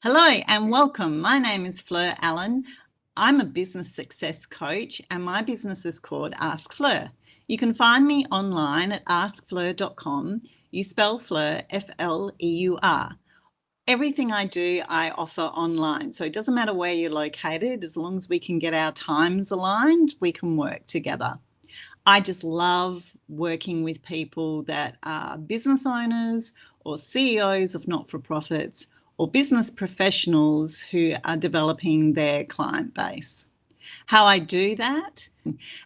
Hello and welcome. My name is Fleur Allen. I'm a business success coach and my business is called Ask Fleur. You can find me online at askfleur.com. You spell Fleur, F-L-E-U-R. Everything I do, I offer online. So it doesn't matter where you're located, as long as we can get our times aligned, we can work together. I just love working with people that are business owners or CEOs of not-for-profits or business professionals who are developing their client base. How I do that,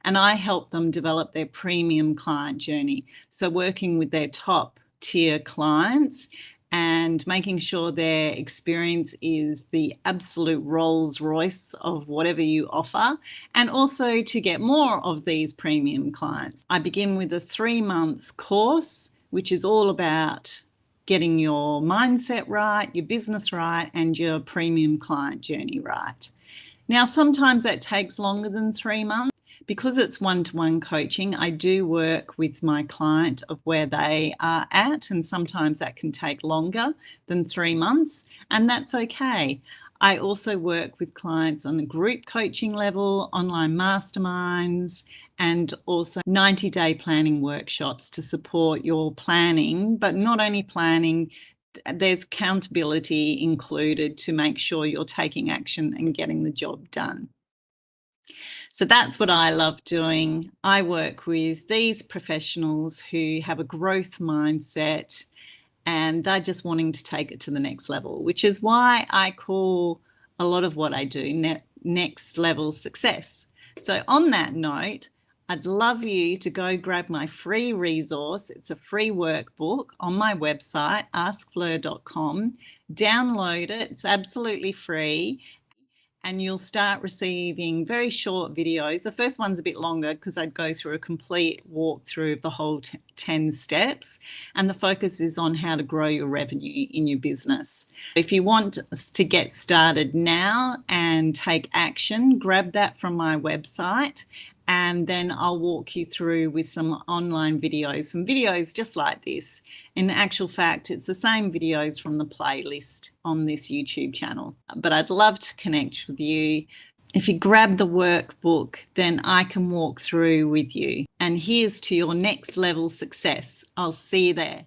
and I help them develop their premium client journey. So working with their top tier clients and making sure their experience is the absolute Rolls Royce of whatever you offer, and also to get more of these premium clients. I begin with a 3-month course, which is all about getting your mindset right, your business right, and your premium client journey right. Now, sometimes that takes longer than 3 months. Because it's one-to-one coaching, I do work with my client of where they are at, and sometimes that can take longer than 3 months, and that's okay. I also work with clients on a group coaching level, online masterminds, and also 90-day planning workshops to support your planning, but not only planning, there's accountability included to make sure you're taking action and getting the job done. So that's what I love doing. I work with these professionals who have a growth mindset and they're just wanting to take it to the next level, which is why I call a lot of what I do next level success. So on that note, I'd love you to go grab my free resource. It's a free workbook on my website, askfleur.com. Download it. It's absolutely free. And you'll start receiving very short videos. The first one's a bit longer because I'd go through a complete walkthrough of the whole 10 steps. And the focus is on how to grow your revenue in your business. If you want to get started now and take action, grab that from my website. And then I'll walk you through with some online videos, some videos just like this. In actual fact, it's the same videos from the playlist on this YouTube channel. But I'd love to connect with you. If you grab the workbook, then I can walk through with you. And here's to your next level success. I'll see you there.